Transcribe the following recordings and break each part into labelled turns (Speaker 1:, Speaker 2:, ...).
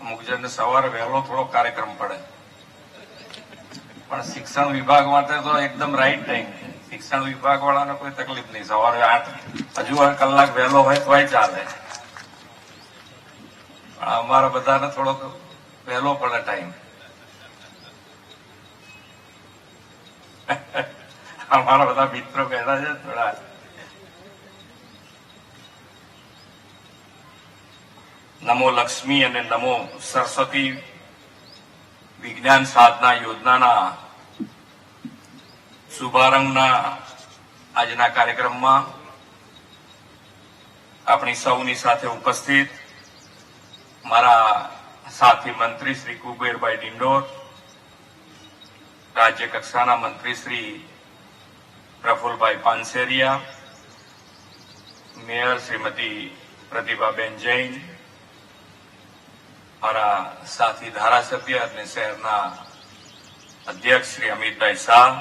Speaker 1: અમુક જણને સવારે વહેલો થોડો કાર્યક્રમ પડે, પણ શિક્ષણ વિભાગ માટે તો એકદમ રાઈટ ટાઈમ છે. શિક્ષણ વિભાગ વાળાને કોઈ તકલીફ નહીં, સવારે 8 હજુ કલાક વહેલો હોય તોય ચાલે, પણ અમારા બધાને થોડોક વહેલો પડે ટાઈમ. અમારા બધા મિત્રો કહેતા છે થોડા નમો લક્ષ્મી અને નમો સરસ્વતી વિજ્ઞાન સાધના યોજનાના શુભારંભના આજના કાર્યક્રમમાં આપણી સૌની સાથે ઉપસ્થિત મારા સાથી મંત્રી શ્રી કુબેરભાઈ ડિંડોર, રાજ્ય કક્ષાના મંત્રી શ્રી પ્રફુલભાઈ પાનસેરિયા, મેયર શ્રીમતી પ્રતિભાબેન જૈન, મારા સાથી ધારાસભ્ય અને શહેરના અધ્યક્ષ શ્રી અમિતભાઈ શાહ,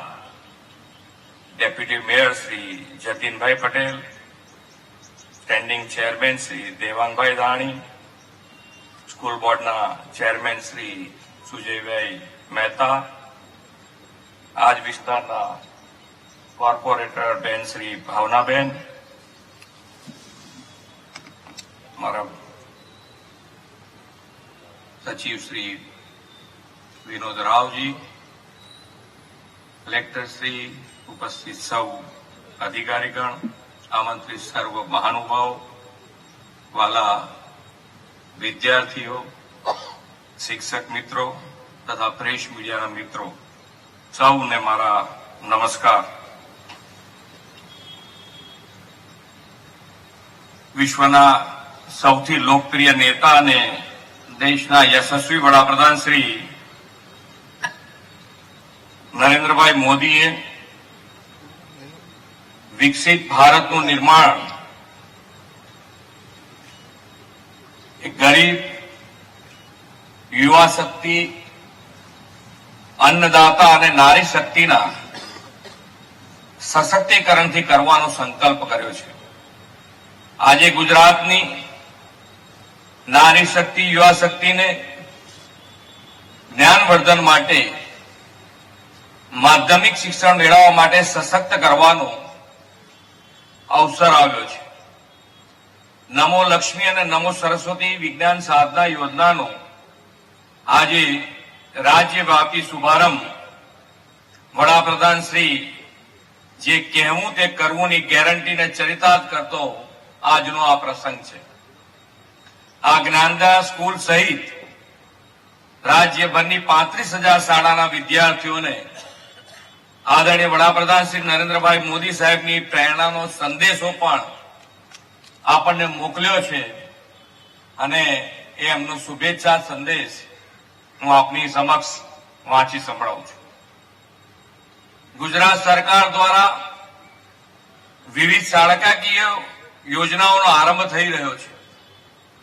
Speaker 1: ડેપ્યુટી મેયર શ્રી જતીનભાઈ Patel, standing chairman Shri Devangbhai Dani, school બોર્ડના ચેરમેન શ્રી સુજયભાઈ મહેતા, આજ વિસ્તારના કોર્પોરેટર બેન શ્રી ભાવનાબેન, મારા સચિવ શ્રી વિનોદ રાવજી, કલેક્ટર શ્રી, ઉપસ્થિત સૌ અધિકારીગણ, આમંત્રિત સર્વ મહાનુભાવો, વાલા વિદ્યાર્થીઓ, શિક્ષક મિત્રો તથા પ્રેસ મીડિયાના મિત્રો, સૌને મારા નમસ્કાર. વિશ્વના સૌથી લોકપ્રિય નેતા અને દેશના યશસ્વી વડાપ્રધાન શ્રી નરેન્દ્રભાઈ મોદીએ વિકસિત ભારતનું નિર્માણ એક ગરીબ, યુવા શક્તિ, અન્નદાતા અને નારી શક્તિના સશક્તિકરણથી કરવાનો સંકલ્પ કર્યો છે. આજે ગુજરાતની નારી શક્તિ, યુવા શક્તિને જ્ઞાનવર્ધન માટે, માધ્યમિક શિક્ષણ મેળવવા માટે સશક્ત કરવાનો અવસર આવ્યો છે. નમો લક્ષ્મી અને નમો સરસ્વતી વિજ્ઞાન સાધના યોજનાનો આજે રાજ્યવ્યાપી શુભારંભ વડાપ્રધાન શ્રી જે કહેવું તે કરવુંની ગેરંટીને ચરિતાર્થ કરતો આજનો આ પ્રસંગ છે. આ જ્ઞાનદા સ્કૂલ સહિત રાજ્યભરની 35,000 શાળાના વિદ્યાર્થીઓને આદરણીય વડાપ્રધાન શ્રી નરેન્દ્રભાઈ મોદી સાહેબની પ્રેરણાનો સંદેશો પણ આપણને મોકલ્યો છે અને એ એમનો શુભેચ્છા સંદેશ હું આપની સમક્ષ વાંચી સંભળાવું છું. ગુજરાત સરકાર દ્વારા વિવિધ શાળાકીય યોજનાઓનો આરંભ થઈ રહ્યો છે.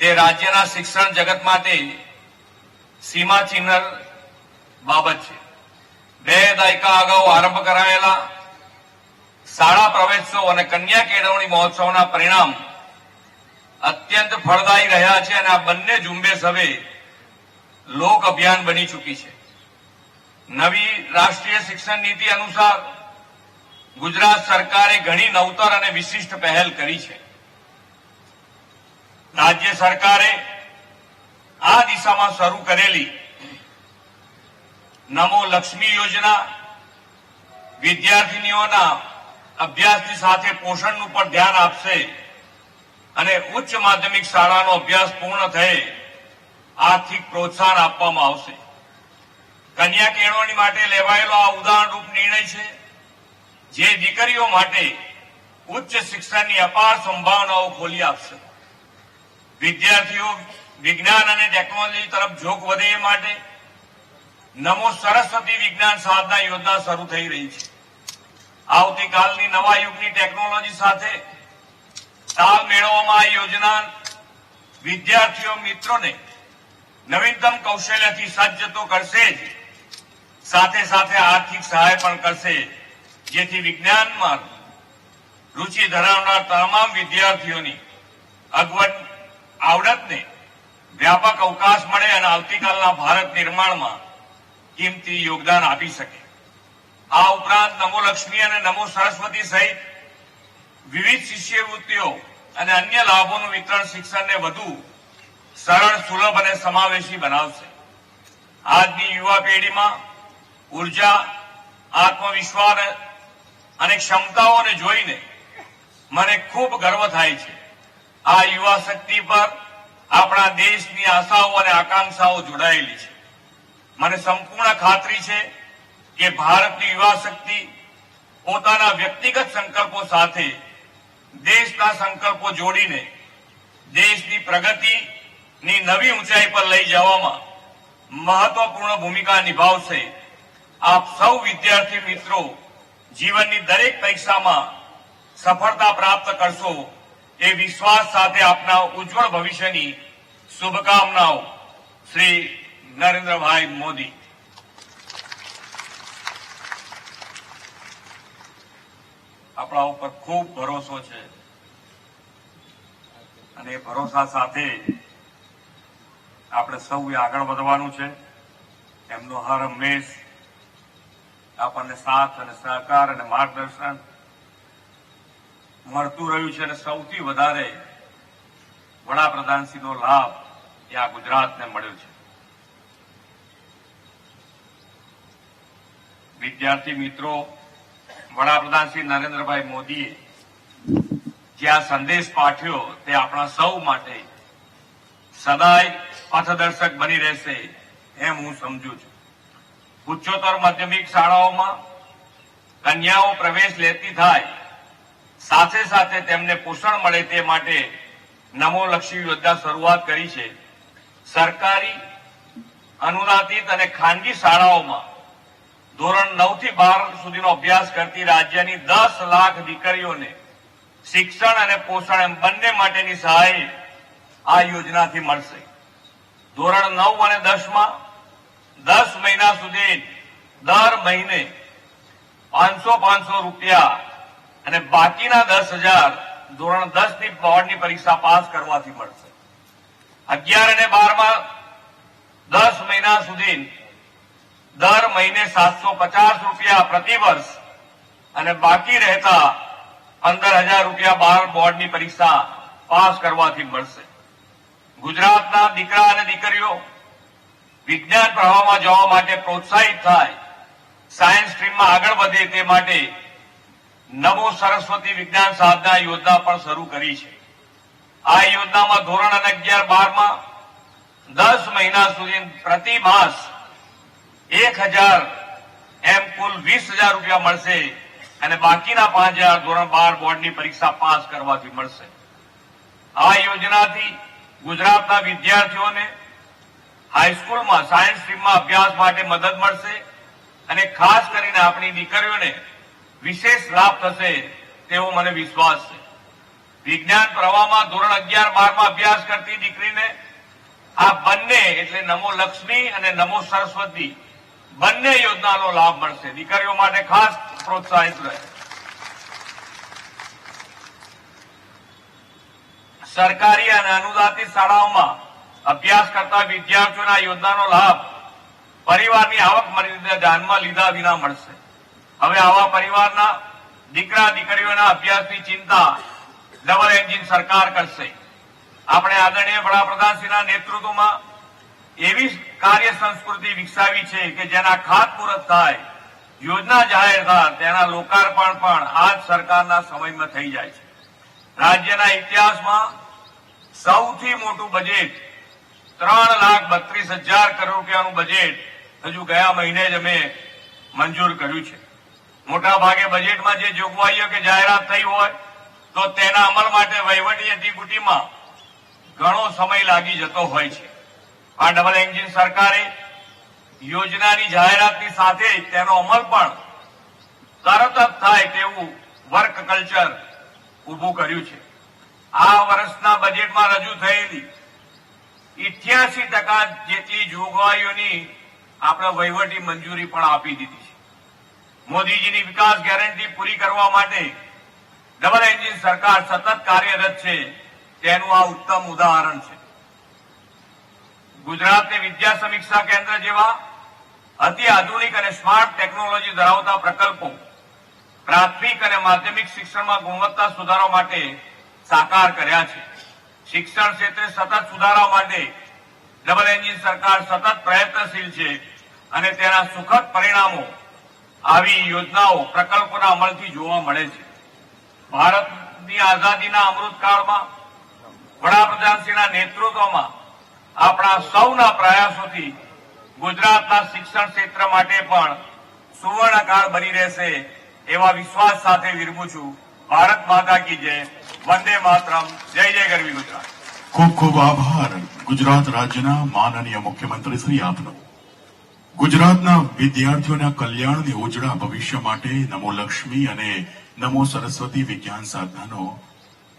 Speaker 1: તે રાજ્યના શિક્ષણ જગત માટે સીમાચિહ્ન બાબત છે. 2 દાયકા અગાઉ આરંભ કરાયેલા શાળા પ્રવેશોત્સવ અને કન્યા કેળવણી મહોત્સવના પરિણામ અત્યંત ફળદાયી રહ્યા છે અને આ બંને ઝુંબેશ હવે લોક અભિયાન બની ચૂકી છે. નવી રાષ્ટ્રીય શિક્ષણ નીતિ અનુસાર ગુજરાત સરકારે ઘણી નવતર અને વિશિષ્ટ પહેલ કરી છે. રાજ્ય સરકારે આ દિશામાં શરૂ કરેલી નમો લક્ષ્મી યોજના વિદ્યાર્થીનીઓના અભ્યાસની સાથે પોષણનું પણ ધ્યાન આપશે અને ઉચ્ચ માધ્યમિક શાળાનો અભ્યાસ પૂર્ણ થયે આર્થિક પ્રોત્સાહન આપવામાં આવશે. કન્યા કેળવણી માટે લેવાયેલો આ ઉદાહરણરૂપ નિર્ણય છે, જે દીકરીઓ માટે ઉચ્ચ શિક્ષણની અપાર સંભાવનાઓ ખોલી આપશે. વિદ્યાર્થીઓ વિજ્ઞાન અને ટેકનોલોજી તરફ ઝોક વધે એ માટે નમો સરસ્વતી વિજ્ઞાન સાધના યોજના શરૂ થઈ રહી છે. આવતીકાલની નવા યુગની ટેકનોલોજી સાથે તાલ મેળવવામાં આ યોજના વિદ્યાર્થીઓ મિત્રોને નવીનતમ કૌશલ્યથી સજ્જ તો કરશે જ, સાથે સાથે આર્થિક સહાય પણ કરશે, જેથી વિજ્ઞાનમાં રુચિ ધરાવનાર તમામ વિદ્યાર્થીઓની આવડતને વ્યાપક અવકાશ મળે અને આવતીકાલના ભારત નિર્માણમાં કિંમતી યોગદાન આપી શકે. આ ઉપરાંત નમો લક્ષ્મી અને નમો સરસ્વતી સહિત વિવિધ શિષ્યવૃત્તિઓ અને અન્ય લાભોનું વિતરણ શિક્ષણને વધુ સરળ, સુલભ અને સમાવેશી બનાવશે. આજની યુવા પેઢીમાં ઉર્જા, આત્મવિશ્વાસ અને ક્ષમતાઓને જોઈને મને ખૂબ ગર્વ થાય છે. આ યુવા શક્તિ પર આપણા દેશની આશાઓ અને આકાંક્ષાઓ જોડાયેલી છે. મને સંપૂર્ણ ખાતરી છે કે ભારતની યુવા શક્તિ પોતાના વ્યક્તિગત સંકલ્પો સાથે દેશના સંકલ્પો જોડીને દેશની પ્રગતિની નવી ઊંચાઈ પર લઈ જવામાં મહત્વપૂર્ણ ભૂમિકા નિભાવશે. આપ સૌ વિદ્યાર્થી મિત્રો જીવનની દરેક પરીક્ષામાં સફળતા પ્રાપ્ત કરશો એ વિશ્વાસ સાથે આપના ઉજ્જવળ ભવિષ્યની શુભકામનાઓ. શ્રી નરેન્દ્રભાઈ મોદી. આપણા ઉપર ખૂબ ભરોસો છે અને એ ભરોસા સાથે આપણે સૌએ આગળ વધવાનું છે. એમનો હર હંમેશ આપણને સાથ અને સહકાર અને માર્ગદર્શન મળતું રહ્યું છે અને સૌથી વધારે વડાપ્રધાનશ્રીનો લાભ એ આ ગુજરાતને મળ્યો છે. વિદ્યાર્થી મિત્રો, વડાપ્રધાન શ્રી નરેન્દ્રભાઈ મોદીએ જ્યાં સંદેશ પાઠવ્યો તે આપણા સૌ માટે સદાય પથદર્શક બની રહેશે એમ હું સમજુ છું. ઉચ્ચતર માધ્યમિક શાળાઓમાં કન્યાઓ પ્રવેશ લેતી થાય, સાથે સાથે તેમને પોષણ મળે તે માટે નમો લક્ષ્મી યોજના શરૂઆત કરી છે. સરકારી, અનુદાનિત અને ખાનગી શાળાઓમાં ધોરણ 9 થી 12 સુધીનો અભ્યાસ કરતી રાજ્યની 10 લાખ દીકરીઓને શિક્ષણ અને પોષણ એમ બંને માટેની સહાય આ યોજનાથી મળશે. ધોરણ 9 અને 10 માં 10 મહિના સુધી દર મહિને 500 રૂપિયા અને બાકીના 10,000 ધોરણ 10 ની બોર્ડની પરીક્ષા પાસ કરવાથી મળશે. 11 અને 12 માં 10 મહિના સુધી દર મહિને 750 રૂપિયા પ્રતિ વર્ષ અને બાકી રહેતા 15,000 રૂપિયા બોર્ડની પરીક્ષા પાસ કરવાથી મળશે. ગુજરાતના દીકરા અને દીકરીઓ વિજ્ઞાન પ્રવાહમાં જવા માટે પ્રોત્સાહિત થાય, સાયન્સ સ્ટ્રીમમાં આગળ વધે તે માટે નમો સરસ્વતી વિજ્ઞાન સાધના યોજના પણ શરૂ કરી છે. આ યોજનામાં ધોરણ 11-12 માં 10 મહિના સુધી પ્રતિ માસ 1,000 એમ કુલ 20,000 રૂપિયા મળશે અને બાકીના 5,000 ધોરણ 12 બોર્ડની પરીક્ષા પાસ કરવાથી મળશે. આ યોજનાથી ગુજરાતના વિદ્યાર્થીઓને હાઈસ્કૂલમાં સાયન્સ સ્ટ્રીમમાં અભ્યાસ માટે મદદ મળશે અને ખાસ કરીને આપણી દીકરીઓને વિશેષ લાભ થશે તેવો મને વિશ્વાસ છે. વિજ્ઞાન પ્રવાહમાં ધોરણ 11-12 માં અભ્યાસ કરતી દીકરીને આ બંને એટલે નમો લક્ષ્મી અને નમો સરસ્વતી બંને યોજનાનો લાભ મળશે. દીકરીઓ માટે ખાસ પ્રોત્સાહિત રહે. સરકારી અને અનુદાનિત શાળાઓમાં અભ્યાસ કરતા વિદ્યાર્થીઓના યોજનાનો લાભ પરિવારની આવક મર્યાદા ધ્યાનમાં લીધા વિના મળશે. હવે આવા પરિવારના દીકરા દીકરીઓના અભ્યાસની ચિંતા ડબલ એન્જિન સરકાર કરશે. આપણે આદરણીય વડાપ્રધાનશ્રીના નેતૃત્વમાં એવી કાર્ય સંસ્કૃતિ વિકસાવી છે કે જેના ખાતમુહૂર્ત થાય, યોજના જાહેર થાય, તેના લોકાર્પણ પણ આ જ સરકારના સમયમાં થઈ જાય છે. રાજ્યના ઇતિહાસમાં સૌથી મોટું બજેટ 3,32,000 કરોડ રૂપિયાનું બજેટ હજુ ગયા મહિને જ અમે મંજૂર કર્યું છે. મોટા ભાગે બજેટમાં જે જોગવાઈઓ કે જાહેરાત થઈ હોય તો તેના અમલ માટે વહીવટી અધિકૃતિમાં ઘણો સમય લાગી જતો હોય છે. આ ડબલ એન્જિન સરકારે યોજનાની જાહેરાતની સાથે જ તેનો અમલ પણ તરત જ થાય તેવું વર્ક કલ્ચર ઉભું કર્યું છે. આ વર્ષના બજેટમાં રજૂ થયેલી 88% જેટલી જોગવાઈઓની આપણે વહીવટી મંજૂરી પણ આપી દીધી છે. મોદીજીની વિકાસ ગેરંટી પૂરી કરવા માટે ડબલ એન્જિન સરકાર સતત કાર્યરત છે તેનું આ ઉત્તમ ઉદાહરણ છે. ગુજરાતને વિદ્યા સમીક્ષા કેન્દ્ર જેવા અતિ આધુનિક અને સ્માર્ટ ટેકનોલોજી ધરાવતા પ્રકલ્પો પ્રાથમિક અને માધ્યમિક શિક્ષણમાં ગુણવત્તા સુધારવા માટે સાકાર કર્યા છે. શિક્ષણ ક્ષેત્રે સતત સુધારા માટે ડબલ એન્જિન સરકાર સતત પ્રયત્નશીલ છે અને તેના સુખદ પરિણામો આવી યોજનાઓ પ્રકલ્પોના અમલથી જોવા મળે છે. ભારતની આઝાદીના અમૃતકાળમાં વડાપ્રધાનશ્રીના નેતૃત્વમાં આપણા સૌના પ્રયાસોથી ગુજરાતના શિક્ષણ ક્ષેત્ર માટે પણ સુવર્ણકાળ બની રહેશે એવા વિશ્વાસ સાથે વિરમું છું. ભારત માતા કી જય. વંદે માતરમ. જય જય ગરવી ગુજરાત.
Speaker 2: ખૂબ ખૂબ આભાર ગુજરાત રાજ્યના માનનીય મુખ્યમંત્રી શ્રી આપનો. ગુજરાતના વિદ્યાર્થીઓના કલ્યાણની ઉજળા ભવિષ્ય માટે નમો લક્ષ્મી અને નમો સરસ્વતી વિજ્ઞાન સાધનાનો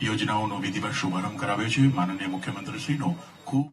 Speaker 2: યોજનાઓનો વિધિવત શુભારંભ કરાવ્યો છે માનનીય મુખ્યમંત્રીશ્રીનો ખૂબ